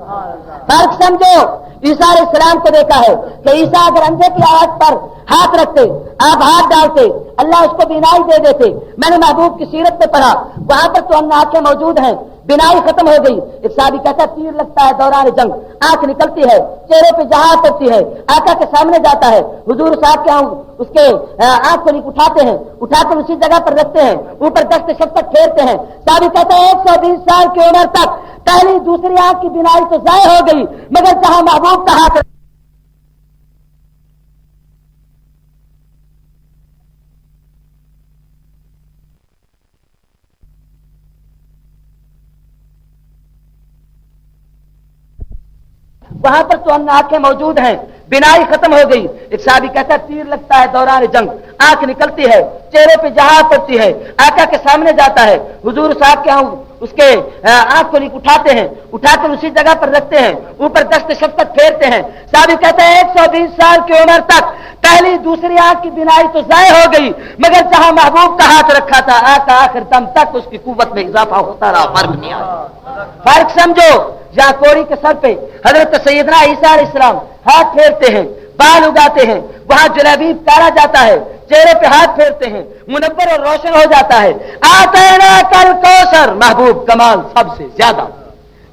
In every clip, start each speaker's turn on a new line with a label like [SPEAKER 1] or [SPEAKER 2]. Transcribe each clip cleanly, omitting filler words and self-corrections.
[SPEAKER 1] फर्क समझो। ईसा अलैहिस्सलाम को देखा है कि ईसा अगर अंधे की आंख पर हाथ रखते, आप हाथ डालते, अल्लाह उसको बीनाई दे देते। मैंने महबूब की सीरत पे पढ़ा, वहां पर तो अन्य आंखें मौजूद हैं, बीनाई खत्म हो गई। एक साहबी कहता है तीर लगता है दौरान जंग, आंख निकलती है, चेहरे पे जहां पड़ती है, आका के सामने जाता है, हुजूर साहब के उसके आंख को उठाते हैं, उठाकर उसी जगह पर रखते हैं, ऊपर दस्त शफ्कत फेरते हैं। साहबी कहता है 120 साल की उम्र तक पहली दूसरी आंख की बीनाई तो जाय हो गई, मगर जहां महबूब का हाथ वहां पर तो अन्य आंखें मौजूद हैं, बीनाई खत्म हो गई। एक साहबी कहता है तीर लगता है दौरान जंग, आंख निकलती है, चेहरे पे जहां पड़ती है, आका के सामने जाता है, हुजूर साहब के उसके आंख को उठाते हैं, उठाकर उसी जगह पर रखते हैं, ऊपर दस्त शफ्कत फेरते हैं। साहबी कहते हैं 120 साल की उम्र तक पहली दूसरी आंख की बीनाई तो जाय हो गई, मगर जहां महबूब का हाथ रखा था आका आखिर दम तक उसकी कुव्वत में इजाफा होता रहा, फर्क नहीं आया। फर्क समझो। जहां कोड़ी के सर पे हजरत सैयदना ईसा अलैहिस्सलाम हाथ फेरते हैं, बाल उगाते हैं, वहां जलेबी तारा जाता है, चेहरे पे हाथ फेरते हैं, मुनव्वर और रोशन हो जाता है। आतैना कल कौसर, महबूब कमाल सबसे ज्यादा,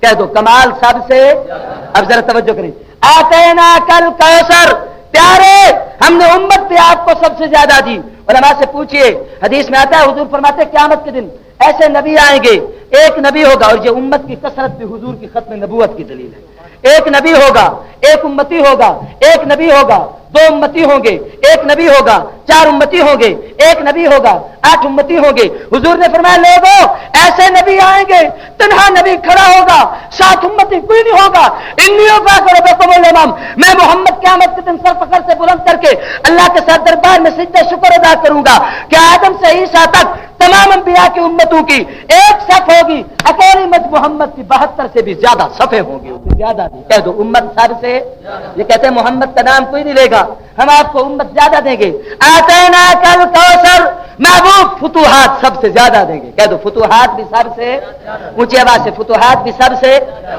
[SPEAKER 1] कह दो कमाल सबसे। अब जरा तवज्जो करें, आतैना कल कौसर, प्यारे हमने उम्मत पे आपको सबसे ज्यादा दी। उलमा से पूछिए, हदीस में आता है हुजूर फरमाते क़यामत के दिन ऐसे नबी आएंगे, एक नबी होगा, और ये उम्मत की कसरत भी हुजूर की खत्म नबूवत की दलील है। एक नबी होगा, एक उम्मती होगा, एक नबी होगा, दो उम्मती होंगे, एक नबी होगा, चार उम्मती होंगे, एक नबी होगा, 8 उम्मती होंगे। हुजूर ने फरमाया लोगों ऐसे नबी आएंगे, तन्हा नबी खड़ा होगा, 7 उम्मती कोई नहीं होगा। मैं मोहम्मद क़यामत के दिन सर फखर से बुलंद करके अल्लाह के साथ दरबार में सिजदे शुक्र अदा करूंगा कि आदम से ईसा तक तमाम अंबिया की उम्मतों की एक सफ होगी, अकेली उम्मत मोहम्मद की 72 से भी ज्यादा सफे होंगी, उससे ज्यादा नहीं। कह दो उम्मत सर से। ये कहते हैं मोहम्मद का नाम कोई नहीं लेगा, हम आपको उम्मत ज्यादा देंगे। आतैना कल कौसर, महबूब फुतुहात सबसे ज्यादा देंगे। कह दो फुतुहात भी सबसे, ऊंची आवाज से फुतुहात भी सबसे।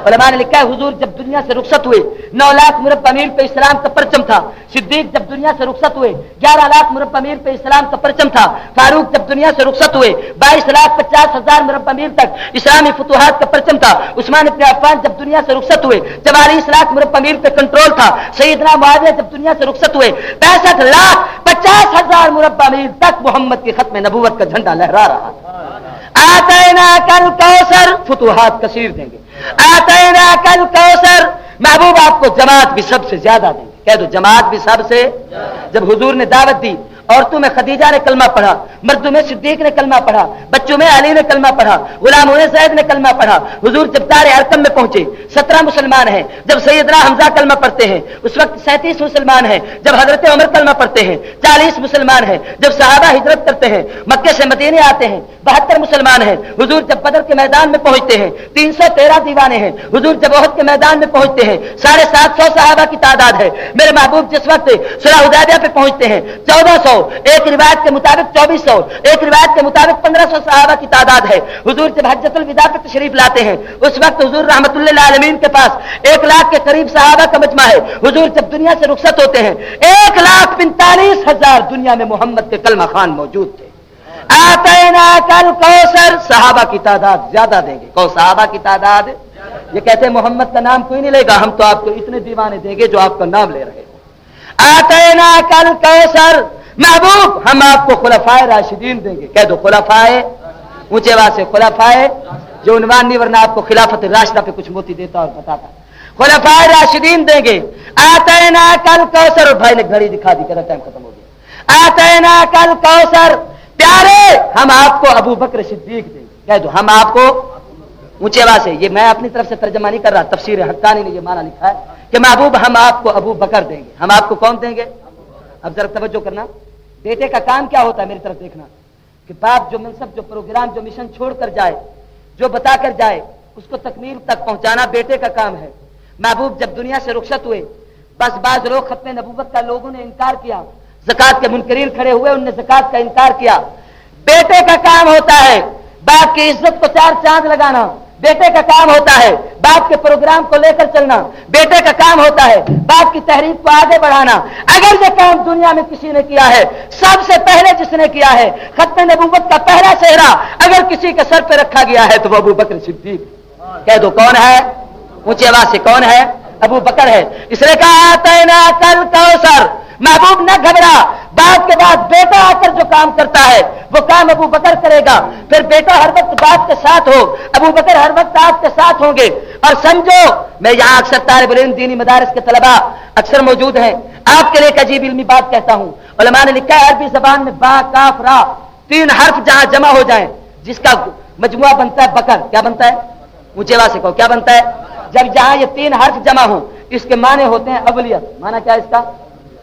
[SPEAKER 1] उलमा ने लिखा है हुजूर जब दुनिया से रुखसत हुए 9 लाख मुरब्बा मील पे इस्लाम का परचम था। सिद्दीक जब दुनिया से रुखसत हुए 11 लाख मुरब्बा मील पे इस्लाम का परचम था। फारूक जब दुनिया से रुखसत हुए 22,50,000 मुरब्बा मील तक इस्लामी फुतुहात का परचम था। उस्मान इब्न अफ़्फ़ान जब दुनिया से रुखसत हुए 44 लाख मुरब्बा मील पे कंट्रोल था। सैयदना मुआविया जब दुनिया से रुखसत हुए 65,50,000 मुरब्बा मील तक मोहम्मद की खत्म नबूवत का झंडा लहरा रहा था। आतैना कल कौसर, फुतुहात कसीर देंगे। आतैना कल कौसर, महबूब आपको जमात भी सबसे ज्यादा देंगे। कह दो जमात भी सबसे। जब हुजूर ने दावत दी, औरतों में खदीजा ने कलमा पढ़ा, मर्दों में सिद्दीक ने कलमा पढ़ा, बच्चों में अली ने कलमा पढ़ा, गुलामों में ज़ैद ने कलमा पढ़ा। हुजूर जब दारे अरकम में पहुंचे 17 मुसलमान हैं। जब सैयदना हमजा कलमा पढ़ते हैं उस वक्त 37 मुसलमान हैं। जब हजरत उमर कलमा पढ़ते हैं 40 मुसलमान हैं। जब सहाबा हिजरत करते हैं मक्के से मदीने आते हैं 72 मुसलमान हैं। हुजूर जब बदर के मैदान में पहुंचते हैं 313 दीवाने हैं। हुजूर जब ओहद के मैदान में पहुंचते हैं 750 सहाबा की तादाद है। मेरे महबूब जिस वक्त सुलह हुदैबिया पे पहुंचते हैं 1400, एक रिवायत के मुताबिक 2400, एक रिवायत के मुताबिक 1500 सहाबा की तादाद है। हुजूर जब हज्जतुल विदा पे तशरीफ लाते हैं उस वक्त हुजूर रहमतुल लिल आलमीन के पास 1 लाख के करीब सहाबा का मजमा है। हुजूर जब दुनिया से रुखसत होते हैं 1,45,000 दुनिया में मोहम्मद के कलमा खान मौजूद थे। आतैना कल कौसर, सहाबा की तादाद ज्यादा देंगे। कौ सहाबा की तादाद। ये कहते हैं मोहम्मद का नाम कोई नहीं लेगा, हम तो आपको इतने दीवाने देंगे जो आपका नाम ले रहे हो। आतैना कल कौसर, महबूब हम आपको खुलफाए राशिदीन देंगे। कह दो खुलफाए, ऊंचे आवाज से खुलफाए, जो उन्वान नहीं वरना आपको खिलाफत राशिदा पे कुछ मोती देता और बताता। खुलफाए राशिदीन देंगे। आतैना कल कौसर, और भाई ने घड़ी दिखा दी, कहता टाइम खत्म हो गया। आतैना कल कौसर, प्यारे हम आपको अबू बकर सिद्दीक देंगे। कह दो हम आपको, ऊंचे आवाज से, ये मैं अपनी तरफ से तर्जमा नहीं कर रहा, तफसीर हक्कानी ने ये माना लिखा है कि महबूब हम आपको अबू बकर देंगे। हम आपको कौन देंगे? अब जरा तवज्जो करना, बेटे का काम क्या होता है मेरी तरफ देखना, कि बाप जो मनसब, जो प्रोग्राम, जो मिशन छोड़ कर जाए, जो बता कर जाए, उसको तकमील तक पहुंचाना बेटे का काम है। महबूब जब दुनिया से रुखसत हुए बस बाज लोग खत्म नबूवत का लोगों ने इनकार किया, ज़कात के मुनकरीन खड़े हुए, उनने ज़कात का इनकार किया। बेटे का काम होता है बाप की इज्जत को 4 चांद लगाना, बेटे का काम होता है बाप के प्रोग्राम को लेकर चलना, बेटे का काम होता है बाप की तहरीक को आगे बढ़ाना। अगर ये काम दुनिया में किसी ने किया है, सबसे पहले जिसने किया है, खत्म नबूवत का पहला सेहरा अगर किसी के सर पे रखा गया है तो वो अबू बकर सिद्दीक। कह दो कौन है, ऊंची आवाज से कौन है? अबू बकर है। इसलिए कहा आतैना कल कौसर। महबूब न घबरा, बाप के बाद बेटा आकर जो काम करता है वो काम अबू बकर करेगा। फिर बेटा हर वक्त बाप के साथ हो, अबू बकर हर वक्त आपके साथ होंगे। और समझो, मैं यहाँ अक्सर तालिब इल्म दीनी मदारिस के तलबा अक्सर मौजूद हैं, आपके लिए एक अजीब इल्मी बात कहता हूँ। उलमा ने लिखा है अरबी जबान में बा काफ रा 3 हर्फ जहां जमा हो जाए जिसका मजमुआ बनता है बकर। क्या बनता है? ऊंचे आवाज से कहो क्या बनता है? जब जहां ये 3 हर्फ जमा हो इसके माने होते हैं अवलियत। माना क्या इसका?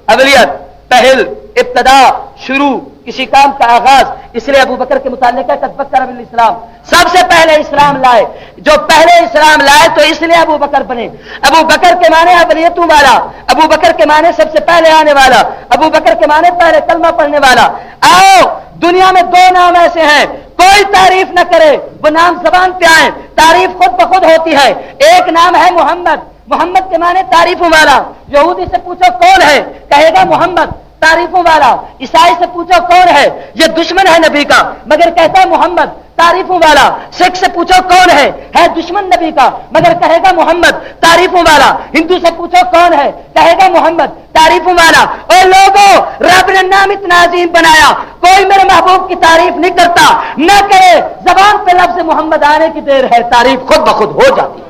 [SPEAKER 1] अवलियत, पहल, इब्तदा, शुरू, किसी काम का आगाज। इसलिए अबू बकर के मुताल्लिक है कद बिल इस्लाम, सबसे पहले इस्लाम लाए। जो पहले इस्लाम लाए तो इसलिए अबू बकर बने। अबू बकर के माने अवलियतों वाला, अबू बकर के माने सबसे पहले आने वाला, अबू बकर के माने पहले कलमा पढ़ने वाला। आओ, दुनिया में 2 नाम ऐसे हैं, कोई तारीफ न करे वो नाम जबान पे आए, तारीफ खुद ब खुद होती है। एक नाम है मोहम्मद, मोहम्मद के माने तारीफों वाला। यहूदी से पूछो कौन है, कहेगा मोहम्मद, तारीफों वाला। ईसाई से पूछो कौन है, ये दुश्मन है नबी का, मगर कहता है मोहम्मद, तारीफों वाला। सिख से पूछो कौन है दुश्मन नबी का, मगर कहेगा मोहम्मद, तारीफों वाला। हिंदू से पूछो कौन है, कहेगा मोहम्मद, तारीफों वाला। और लोगों, रब ने नाम इतना अजीम बनाया, कोई मेरे महबूब की तारीफ नहीं करता, न करे, जबान पे लफ्ज़ मोहम्मद आने की देर है, तारीफ खुद ब खुद हो जाती है।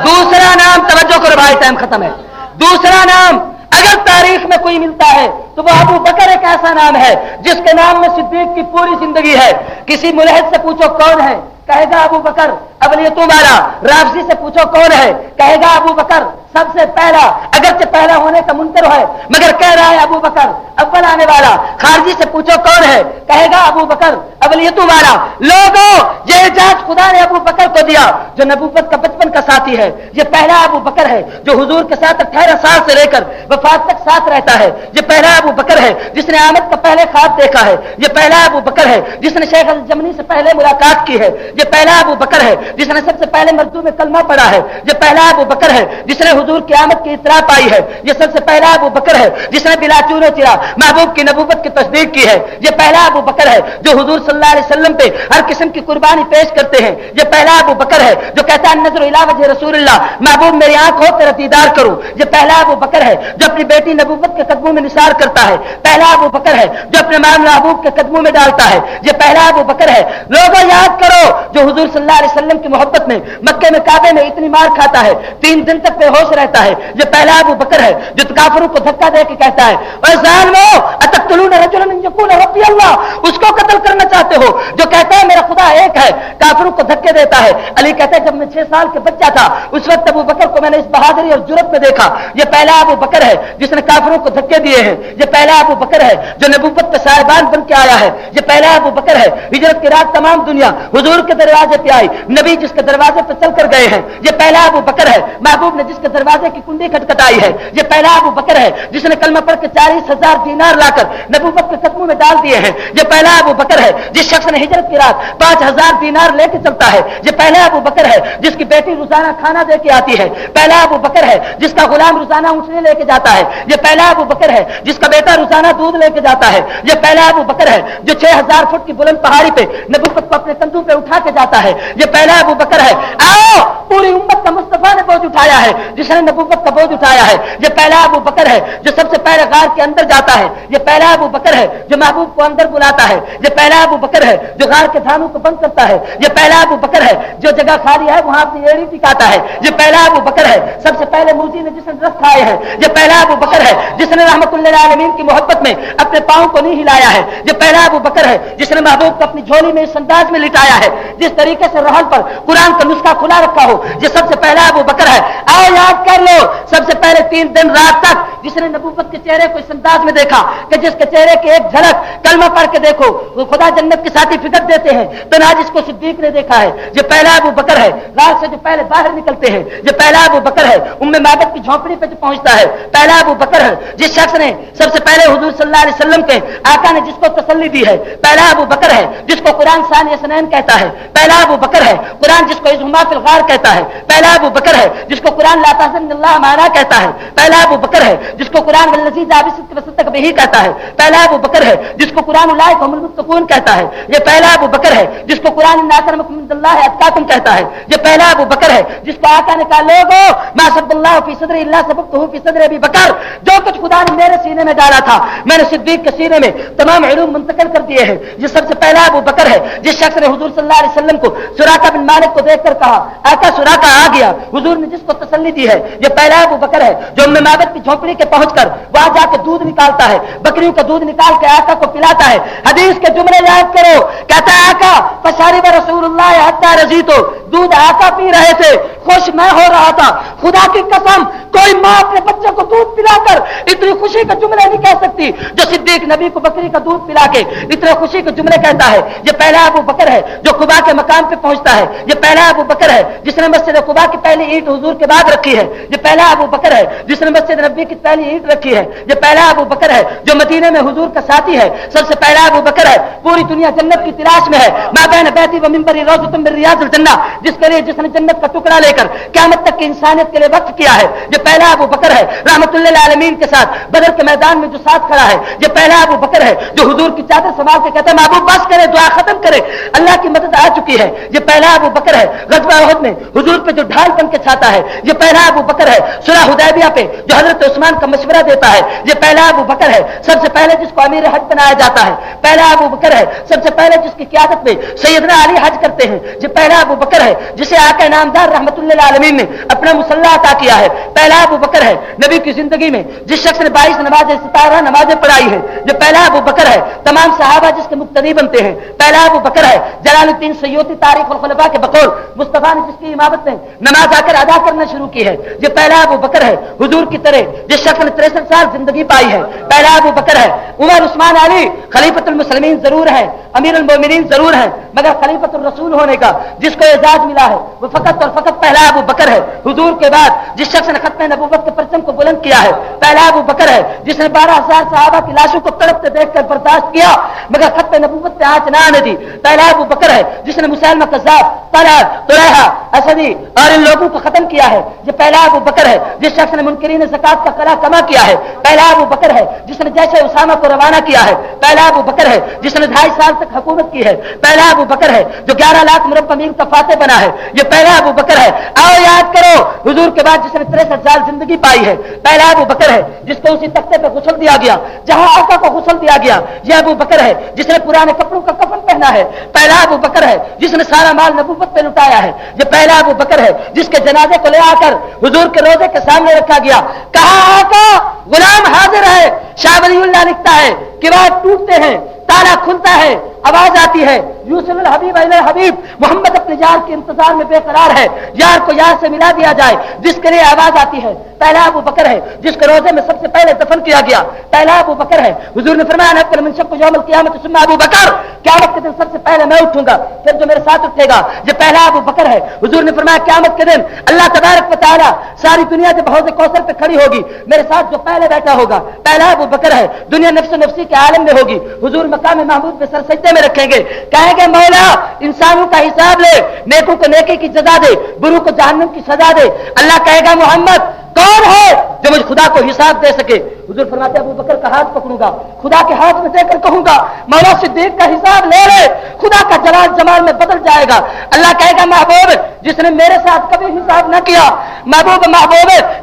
[SPEAKER 1] दूसरा नाम, तवज्जो करो भाई, टाइम खत्म है। दूसरा नाम अगर तारीख में कोई मिलता है तो वो अबू बकर एक ऐसा नाम है जिसके नाम में सिद्दीक की पूरी जिंदगी है। किसी मुलहिद से पूछो कौन है, कहेगा अबू बकर, अवलियतों वाला। राफजी से पूछो कौन है, कहेगा अबू बकर, सबसे पहला। अगरचे पहला होने का मुनकर है मगर कह रहा है अबू बकर, अव्वल आने वाला। खारजी से पूछो कौन है, कहेगा अबू बकर, अवलियतों वाला। लोगों, ये इजाजत खुदा ने अबू बकर को दिया जो नबूवत का बचपन का साथी है। ये पहला अबू बकर है जो हुजूर के साथ 18 साल से लेकर वफात तक साथ रहता है। ये पहला अबू बकर है जिसने आमद का पहले ख्वाब देखा है। ये पहला अबू बकर है जिसने शेख अल जमनी से पहले मुलाकात की है। ये पहला अबू बकर है जिसने सबसे पहले मर्दू में कलमा पढ़ा है। ये पहला अबू बकर है जिसने हुजूर की आमद की इतरा पाई है। ये सबसे पहला अबू बकर है जिसने बिला चूनो चिरा महबूब की नबूवत की तस्दीक की है। ये पहला अबू बकर है जो हुजूर सल्लल्लाहु अलैहि वसल्लम पे हर किस्म की कुर्बानी पेश करते हैं। ये पहला अबू बकर है जो कहता है नजर इला वजह रसूलुल्लाह, महबूब मेरी आंख हो तेरा दीदार करूं। ये पहला अबू बकर है जो अपनी बेटी नबूवत के कदमों में निसार करता है। पहला अबू बकर है जो अपने मां महबूब के कदमों में डालता है। ये पहला अबू बकर है, लोगों याद करो, जो हुजूर सल्लल्लाहु अलैहि वसल्लम की मोहब्बत में मक्के में काबे में इतनी मार खाता है, 3 दिन तक बेहोश रहता है। ये पहला अबू बकर है जो काफिरों को धक्का दे के कहता है ओए ज़ालिमो अतक़्तुलूना रजुलन अन यक़ूला रब्बी अल्लाह, उसको कत्ल करना चाहते हो जो कहता है मेरा खुदा एक है। काफिरों को धक्के देता है। अली कहते हैं जब मैं 6 साल के बच्चा था उस वक्त अबू बकर को मैंने इस बहादुरी और जुर्रत में देखा। ये पहला अबू बकर है जिसने काफिरों को धक्के दिए हैं। ये पहला अबू बकर है जो नबूवत का साहिबान बन के आया है। ये पहला अबू बकर है, हिजरत की रात तमाम दुनिया हुजूर के दरवाजे पे आई, नबी जिसके दरवाजे पे चल कर गए हैं। ये पहला अबू बकर है, महबूब ने जिसके दरवाजे की कुंडी खटखटाई है। ये पहला अबू बकर है जिसने कलमा पढ़ के 40,000 दीनार लाकर नबूवत के कदमों में डाल दिए हैं। ये पहला अबू बकर है जिस शख्स ने हिजरत की रात 5,000 दीनार लेके चलता है। ये पहला अबू बकर है जिसकी बेटी रोजाना खाना दे के आती है। पहला अबू बकर है जिसका गुलाम रोजाना ऊँटने लेके जाता है। ये पहला अबू बकर है जिसका बेटा रोजाना दूध लेके जाता है। ये पहला अबू बकर है जो 6,000 फुट की बुलंद पहाड़ी पे नबूवत को अपने कंधों पे उठा के जाता है। ये पहला अबू बकर है, आओ पूरी उम्मत का मुस्तफा ने बोझ उठाया है, जिसने नबूवत का बोझ उठाया है। ये पहला अबू बकर है जो सबसे पहले गार के अंदर जाता है। ये पहला अबू बकर है जो महबूब को अंदर बुलाता है। ये पहला अबू बकर है जो गार के धानों को बंद करता है। ये पहला अबू बकर है जो जगह खाली है वहां अपनी एड़ी टिकाता है। ये पहला अबू बकर है सबसे पहले मूजी ने जिसने रस खाए हैं। ये पहला अबू बकर है जिसने रहमतुल्लिल आलमीन की मोहब्बत में अपने पांव को नहीं हिलाया है। ये पहला अबू बकर है जिसने महबूब को अपनी झोली में इस अंदाज में लिटाया है जिस तरीके से रहल पर कुरान का नुस्खा खुला रखा हो। ये सबसे पहला अबू बकर है। आओ याद कर लो, सबसे पहले 3 दिन रात तक जिसने नबूवत के चेहरे को इस अंदाज में देखा कि जिसके चेहरे की एक झलक कलमा पढ़ के देखो वो खुदा जन्नत के साथी फिक्र देते हैं, तो ना जिसको सिद्दीक ने देखा है। जो पहला अबू बकर है, रात से जो पहले बाहर निकलते हैं, जो पहला अबू बकर है, उम्मे माबद की झोंपड़ी पे जो पहुंचता है, पहला अबू बकर है। जिस शख्स ने सबसे पहले हुजूर सल्लल्लाहु अलैहि वसल्लम के आका ने जिसको तसल्ली दी है, पहला अबू बकर है। जिसको कुरान सानी असनैन कहता है, पहला अबू बकर है। कुरान जिसको इज़हुमा फिल गार कहता है, पहला अबू बकर है। जिसको कुरान ला तहज़निल्लाह माना कहता है, पहला अबू बकर है। जिसको कुरान वल्लज़ी जाबि सिद्क़ व सद्क़ बिही कहता है, पहला अबू बकर है। जिसको कुरान उलाइका हुमुल मुत्तक़ून कहता है, ये पहला अबू बकर है। जिसको कुरान इन्ना अक्रमकुम इंदल्लाहि अत्क़ाकुम कहता है, ये पहला अबू बकर है। जिसको आका ने कहा लोगो मा सब्बल्लाहु फी सदरी इल्ला सबक़तहु फी सदरी अबी बकर, जो कुछ खुदा ने मेरे सीने में डाला था मैंने सिद्दीक के सीने में तमाम इल्म मुंतकिल कर दिए हैं। ये सबसे पहला अबू बकर है। जिस शख्स ने हुजूर सल्लल्लाहु अलैहि वसल्लम को सुराका बिन मालिक को देखकर कहा आका सुराका आ गया, हुजूर ने जिसको तसल्ली दी है, ये पहला अबू बकर है। जो उम्मे माबद की झोंपड़ी के पहुंचकर वहां जाके दूध निकालता है, बकरियों का दूध निकाल के आका को पिलाता है। हदीस के जुमले याद करो, कहता है आका फशरिब रसूलुल्लाह हत्ता रज़ीतु, दूध आका पी रहे थे, खुश मैं हो रहा था। खुदा की कसम कोई मां अपने बच्चे को दूध पिलाकर इतनी खुशी के जुमले नहीं कह सकती जो सिद्दीक नबी को बकरी का दूध पिला के इतने खुशी के जुमले कहता है। ये पहला अबू बकर है जो कुबा के मकाम पे पहुंचता है। ये पहला अबू बकर है जिसने मस्जिद कुबा की पहली ईंट हुजूर के बाद रखी है। ये पहला अबू बकर है जिसने मस्जिद नबी की पहली ईंट रखी है। ये पहला अबू बकर है जो मदीने में हुजूर का साथी है। सबसे पहला अबू बकर है। पूरी दुनिया जन्नत की तलाश में है। मा बैन बैती व मिंबरी रौज़तुम मिन रियाज़िल जन्नह, जिसके लिए जिसने जन्नत का टुकड़ा लेकर क़यामत तक की इंसानियत के लिए वक्फ किया है। ये पहला अबू बकर है रहमतुल लिल आलमीन के साथ बदर के मैदान में जो साथ खड़ा है। ये पहला अबू बकर है जो हुजूर की चादर संभाल के कहता है महबूब बस करे, दुआ खत्म करे, अल्लाह की मदद आ चुकी है। ये पहला अबू बकर है ग़ज़वा उहद में हुजूर पे जो ढाल बन के छाता है। ये पहला अबू बकर है सुलह हुदैबिया पे जो हजरत उस्मान का मशवरा देता है। ये पहला अबू बकर है सबसे पहले जिसको अमीर हज बनाया जाता है। पहला अबू बकर है सबसे पहले जिसकी क़यादत में सैयदना अली हज करते हैं। ये पहला अबू बकर है जिसे आका इनामदार रहमतुल लिल आलमीन ने अपना मुसल्ला अता किया है। पहला अबू बकर है नबी की जिंदगी में जिस शख्स ने 22 नमाज़ें सितारा नमाजें पढ़ाई है। जो पहला अबू बकर है तमाम सहाबा जिसके मुक्तदी बनते हैं। पहला अबू बकर है जलालुद्दीन सय्यूती तारीख उल खुलफा के बकौल मुस्तफा ने जिसकी इमामत में नमाज आकर अदा करना शुरू की है। ये पहला अबू बकर है हुजूर की तरह जिस शख्स ने 63 साल जिंदगी पाई है। पहला अबू बकर है। उमर उस्मान अली खलीफतुल मुस्लिमीन जरूर है, अमीरुल मोमिनीन जरूर है, मगर खलीफतुर रसूल होने का जिसको एजाज मिला है वो फकत और फकत पहला अबू बकर है। हुजूर के बाद जिस शख्स ने खत्म नबूवत के परचम को बुलंद किया है पहला अबू बकर है। जिसने 12,000 सहाबा की लाशों को तड़पते देखकर बर्दाश्त किया मगर खत्म नबूवत पे आंच ना आने दी। पहला अबू बकर है जिसने मुसैलमा कज़्ज़ाब, तलहा, तुलैहा, असदी और इन लोगों को खत्म किया है। ये पहला अबू बकर है जिस शख्स ने मुनकरीन ज़कात का कला कमा किया है। पहला अबू बकर है जिसने जैसे उसामा को रवाना किया है। पहला अबू बकर है जिसने 2.5 साल तक हुकूमत की है। पहला अबू बकर है जो 11 लाख मुरब्बा मील का फाते बना है। ये पहला अबू बकर है। आओ याद करो हुजूर के बाद जिसने 63 साल जिंदगी पाई है। पहला अबू बकर है जिसको उसी तख्ते पे गुस्ल दिया गया जहां आका को गुस्ल दिया गया। यह अबू बकर है जिसने पुराने कपड़ों का कफन पहना है। पहला अबू बकर है जिसने सारा माल नबूवत पे लुटाया है। ये पहला अबू बकर है जिसके जनाजे को ले आकर हुजूर के रोजे के सामने रखा गया। कहा आका गुलाम हाजिर है। शाह वलीउल्लाह लिखता है कि बात टूटते हैं, ताला खुलता है, आवाज आती है यूसुल हबीब अल हबीब, मोहम्मद अपने यार के इंतजार में बेकरार है, यार को यार से मिला दिया जाए, जिसके लिए आवाज आती है। पहला अबू बकर है जिसको रोजे में सबसे पहले दफन किया गया। पहला अबू बकर है हुजूर ने फरमाया नक़ल मिन शक़्क़ यौमल क़ियामत सुम्मा अबू बकर, क़यामत के दिन सबसे पहले मैं उठूंगा फिर जो मेरे साथ उठेगा। ये पहला अबू बकर है। हुजूर ने फरमाया क़यामत के दिन अल्लाह तबारक व तआला सारी दुनिया जब हौज़ कौसर पे खड़ी होगी मेरे साथ जो पहले बैठा होगा पहला अबू बकर है। दुनिया नफ्स नफ्सी के आलम में होगी। हुजूर मकाम महमूद पे सर सजदे में रखेंगे, कहेंगे मौला इंसानों का हिसाब ले, नेकों को नेकी की सजा दे, बुरों को जहन्नम की सजा दे। अल्लाह कहेगा मोहम्मद कौन है जो मुझ खुदा को हिसाब दे सके। हुजूर फरमाते अबू बकर का हाथ पकड़ूंगा, खुदा के हाथ में देकर कहूंगा मौला सिद्दीक का हिसाब ले ले, खुदा का जलाल जमाल में बदल जाएगा। अल्लाह कहेगा महबूब जिसने मेरे साथ कभी हिसाब न किया, महबूब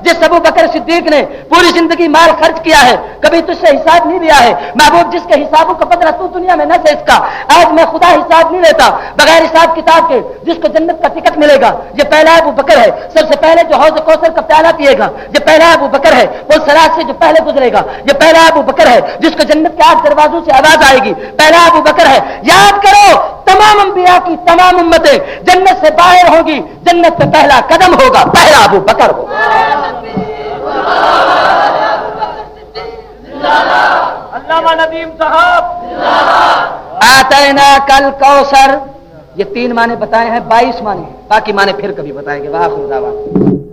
[SPEAKER 1] जिस अबू बकर सिद्दीक ने पूरी जिंदगी माल खर्च किया है कभी तुझसे हिसाब नहीं लिया है, महबूब जिसके हिसाबों का बदला तू दुनिया में न से इसका, आज मैं खुदा हिसाब नहीं लेता बगैर हिसाब किताब के, जिसको जन्नत का टिकट मिलेगा। ये पहला अबू बकर है सबसे पहले जो हौज़ कौसर का प्याला पिएगा। ये पहला अबू बकर है वो सरात से जो पहले गुजरेगा। ये पहला अबू बकर है जिसको जन्नत के 8 दरवाजों से आवाज आएगी। पहला अबू बकर है। याद करो तमाम अंबिया की तमाम उम्मतें जन्नत से बाहर होगी, जन्नत पे पहला कदम होगा, पहला अबू बकर होगा।
[SPEAKER 2] अल्लामा नदीम साहब,
[SPEAKER 1] आतैना कल कौसर, ये 3 माने बताए हैं, 22 माने, बाकी माने फिर कभी बताएंगे। वाह खुदा।